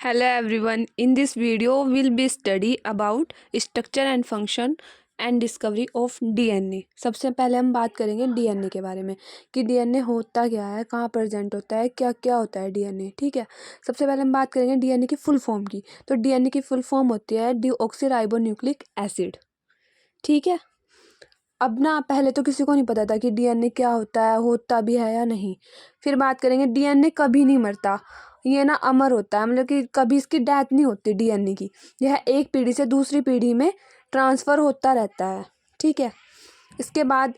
Hello everyone. In this video, we'll be study about structure and function and discovery of DNA. सबसे पहले हम बात करेंगे DNA के बारे में कि DNA होता क्या है, कहाँ प्रेजेंट होता है, क्या क्या होता है DNA. ठीक है. सबसे पहले हम बात करेंगे DNA की फुल फॉर्म की. तो DNA की फुल फॉर्म होती है डीऑक्सीराइबोन्यूक्लिक एसिड. ठीक है. अब ना पहले तो किसी को नहीं पता था कि DNA क्या होता है, होता भी है या नहीं. फिर बात करेंगे DNA कभी नहीं मरता, ये ना अमर होता है, मतलब कि कभी इसकी डेथ नहीं होती DNA की. यह एक पीढ़ी से दूसरी पीढ़ी में ट्रांसफ़र होता रहता है. ठीक है. इसके बाद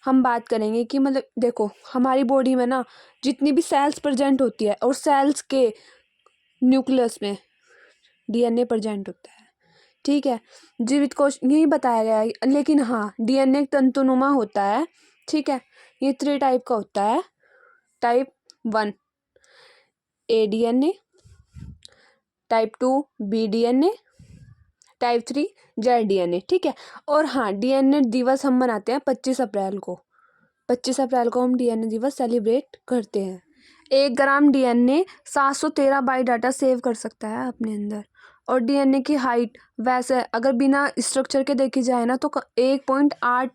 हम बात करेंगे कि मतलब देखो हमारी बॉडी में ना जितनी भी सेल्स प्रेजेंट होती है और सेल्स के न्यूक्लियस में DNA प्रेजेंट होता है. ठीक है. जीवित कोश यही बताया गया है, लेकिन हाँ DNA एक तंतुनुमा होता है. ठीक है. ये 3 टाइप का होता है. Type 1 ADNA, type 2 BDNA, type 3 ZDNA. ठीक है. और हाँ DNA दिवस हम मनाते हैं 25 अप्रैल को. 25 अप्रैल को हम DNA दिवस सेलिब्रेट करते हैं. 1 ग्राम DNA 713 बायोडाटा सेव कर सकता है अपने अंदर. और DNA की हाइट वैसे अगर बिना स्ट्रक्चर के देखी जाए ना तो 1.8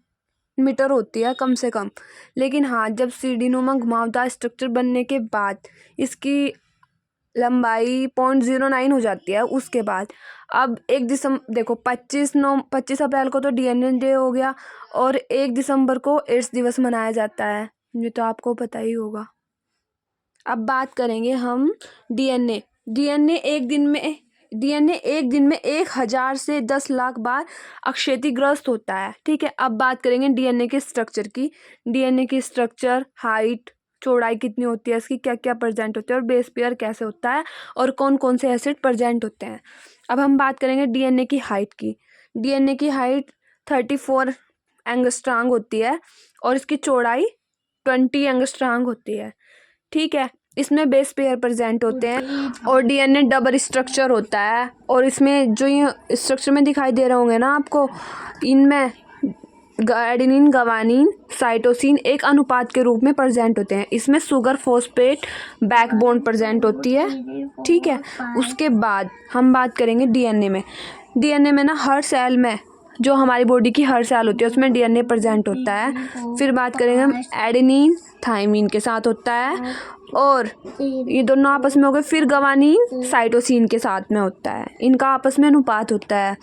मीटर होती है कम से कम. लेकिन हाँ जब सीढ़ीनुमा घुमावदार स्ट्रक्चर बनने के बाद इसकी लंबाई 0.09 हो जाती है. उसके बाद अब 1 दिसंबर देखो 25 अप्रैल को तो DNA डे हो गया और 1 दिसंबर को एड्स दिवस मनाया जाता है. ये तो आपको पता ही होगा. अब बात करेंगे हम DNA. DNA एक दिन में 1000 से 10 लाख बार क्षतिग्रस्त होता है. ठीक है. अब बात करेंगे DNA के स्ट्रक्चर की. DNA की स्ट्रक्चर, हाइट, चौड़ाई कितनी होती है, इसकी क्या क्या प्रेजेंट होते हैं और बेस पेयर कैसे होता है और कौन कौन से एसिड प्रेजेंट होते हैं. अब हम बात करेंगे DNA की हाइट की. DNA की हाइट 34 एंगस्ट्रांग होती है और इसकी चौड़ाई 20 एंगस्ट्रांग होती है. ठीक है. इसमें बेस पेयर प्रेजेंट होते हैं और DNA डबल स्ट्रक्चर होता है. और इसमें जो ये स्ट्रक्चर में दिखाई दे रहे होंगे ना आपको, इनमें एडेनिन, गवानीन, साइटोसिन एक अनुपात के रूप में प्रेजेंट होते हैं. इसमें शुगर फॉस्फेट बैकबोन प्रेजेंट होती है. ठीक है. उसके बाद हम बात करेंगे DNA में ना हर सेल में जो हमारी बॉडी की हर सेल होती है उसमें DNA प्रेजेंट होता है. फिर बात करेंगे हम एडेनिन थायमिन के साथ होता है और ये दोनों आपस में हो गए. फिर गवानीन साइटोसिन के साथ में होता है, इनका आपस में अनुपात होता है.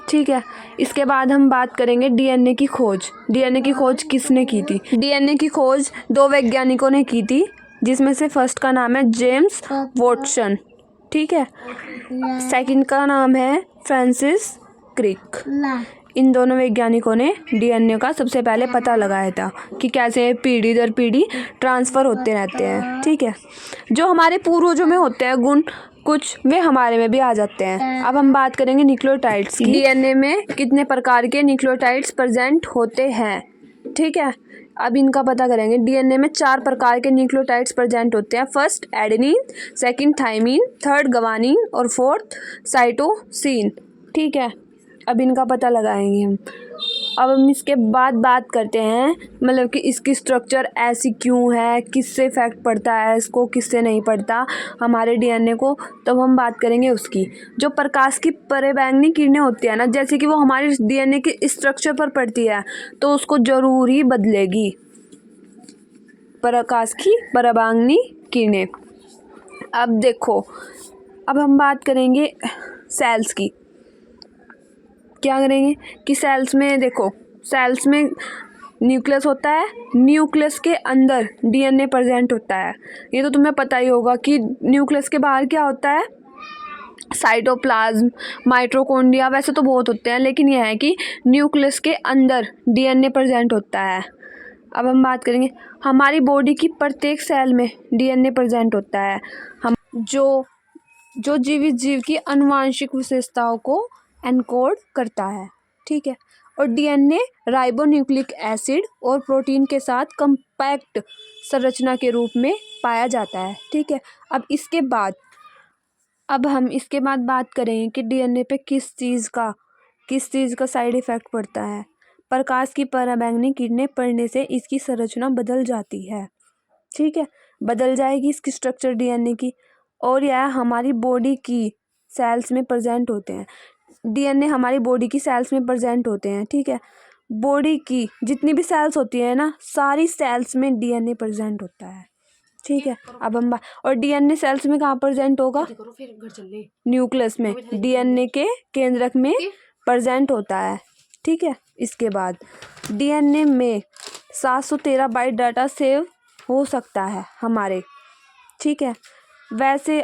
ठीक है. इसके बाद हम बात करेंगे DNA की खोज. DNA की खोज किसने की थी? DNA की खोज 2 वैज्ञानिकों ने की थी, जिसमें से फर्स्ट का नाम है जेम्स वॉटसन. ठीक है. सेकंड का नाम है फ्रांसिस क्रिक. इन दोनों वैज्ञानिकों ने DNA का सबसे पहले पता लगाया था कि कैसे पीढ़ी दर पीढ़ी ट्रांसफ़र होते रहते हैं. ठीक है. जो हमारे पूर्वजों में होते हैं गुण कुछ, वे हमारे में भी आ जाते हैं. अब हम बात करेंगे न्यूक्लियोटाइड्स की. DNA में कितने प्रकार के न्यूक्लियोटाइड्स प्रेजेंट होते हैं. ठीक है. अब इनका पता करेंगे. DNA में 4 प्रकार के न्यूक्लियोटाइड्स प्रेजेंट होते हैं. First adenine, second thymine, third guanine और फोर्थ साइटोसिन. ठीक है. अब इनका पता लगाएंगे हम. अब हम इसके बाद बात करते हैं मतलब कि इसकी स्ट्रक्चर ऐसी क्यों है, किससे इफेक्ट पड़ता है इसको, किससे नहीं पड़ता हमारे DNA को. तब हम बात करेंगे उसकी. जो प्रकाश की पराबैंगनी किरणें होती है ना, जैसे कि वो हमारे DNA के स्ट्रक्चर पर पड़ती है तो उसको जरूर ही बदलेगी. प्रकाश की पराबैंगनी किरणें. अब देखो, अब हम बात करेंगे सेल्स की. क्या करेंगे कि सेल्स में देखो, सेल्स में न्यूक्लियस होता है. न्यूक्लियस के अंदर DNA प्रेजेंट होता है. ये तो तुम्हें पता ही होगा कि न्यूक्लियस के बाहर क्या होता है, साइटोप्लाज्म, माइटोकॉन्ड्रिया, वैसे तो बहुत होते हैं लेकिन यह है कि न्यूक्लियस के अंदर DNA प्रेजेंट होता है. अब हम बात करेंगे हमारी बॉडी की प्रत्येक सेल में DNA प्रेजेंट होता है. हम जो जीवित जीव की आनुवांशिक विशेषताओं को एनकोड करता है. ठीक है. और DNA राइबोन्यूक्लिक एसिड और प्रोटीन के साथ कम्पैक्ट संरचना के रूप में पाया जाता है. ठीक है. अब हम इसके बाद बात करें कि DNA पे किस चीज़ का साइड इफ़ेक्ट पड़ता है. प्रकाश की पराबैंगनी किरणें पड़ने से इसकी संरचना बदल जाती है. ठीक है. बदल जाएगी इसकी स्ट्रक्चर DNA की. और यह हमारी बॉडी की सेल्स में प्रेजेंट होते हैं। डीएनए हमारी बॉडी की सेल्स में प्रेजेंट होते हैं, ठीक है। बॉडी की जितनी भी सेल्स होती है ना, सारी सेल्स में डीएनए प्रेजेंट होता है, ठीक है। अब हम और डीएनए सेल्स में कहाँ प्रेजेंट होगा? न्यूक्लियस में, डीएनए के केंद्रक में प्रेजेंट होता है, ठीक है। इसके बाद डीएनए में 713 बाइट डाटा सेव हो सकता है हमारे, ठीक है। वैसे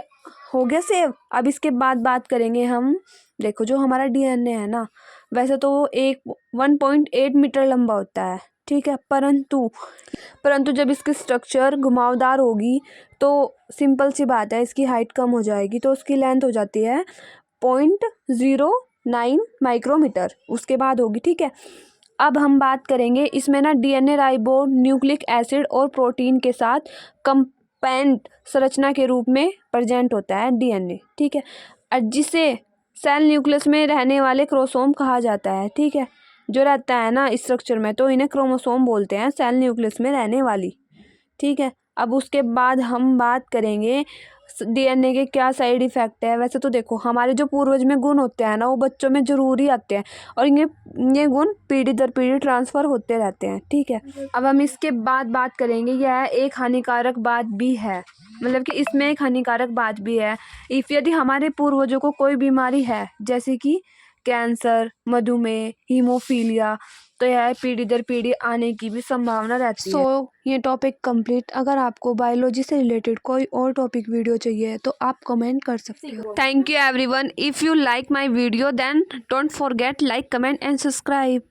हो गया सेव। अब इसके बाद बात करेंगे हम, देखो जो हमारा डीएनए है ना, वैसे तो वो 1.8 मीटर लंबा होता है, ठीक है। परंतु जब इसकी स्ट्रक्चर घुमावदार होगी तो सिंपल सी बात है, इसकी हाइट कम हो जाएगी, तो उसकी लेंथ हो जाती है 0.09 माइक्रोमीटर, उसके बाद होगी, ठीक है। अब हम बात करेंगे इसमें ना डीएनए राइबो न्यूक्लिक एसिड और प्रोटीन के साथ कंपाउंड संरचना के रूप में प्रेजेंट होता है डीएनए, ठीक है। जिसे सेल न्यूक्लियस में रहने वाले क्रोमोसोम कहा जाता है, ठीक है। जो रहता है ना स्ट्रक्चर में, तो इन्हें क्रोमोसोम बोलते हैं, सेल न्यूक्लियस में रहने वाली, ठीक है। अब उसके बाद हम बात करेंगे डीएनए के क्या साइड इफ़ेक्ट है। वैसे तो देखो हमारे जो पूर्वज में गुण होते हैं ना, वो बच्चों में ज़रूरी आते हैं और ये गुण पीढ़ी दर पीढ़ी ट्रांसफ़र होते रहते हैं, ठीक है। अब हम इसके बाद बात करेंगे, यह एक हानिकारक बात भी है, मतलब कि इसमें एक हानिकारक बात भी है। यदि हमारे पूर्वजों को कोई बीमारी है, जैसे कि कैंसर, मधुमेह, हीमोफीलिया, तो यह पीढ़ी दर पीढ़ी आने की भी संभावना रहती है। ये टॉपिक कंप्लीट। अगर आपको बायोलॉजी से रिलेटेड कोई और टॉपिक वीडियो चाहिए तो आप कमेंट कर सकते हो। Thank you everyone. If you like my video then don't forget like, comment and subscribe.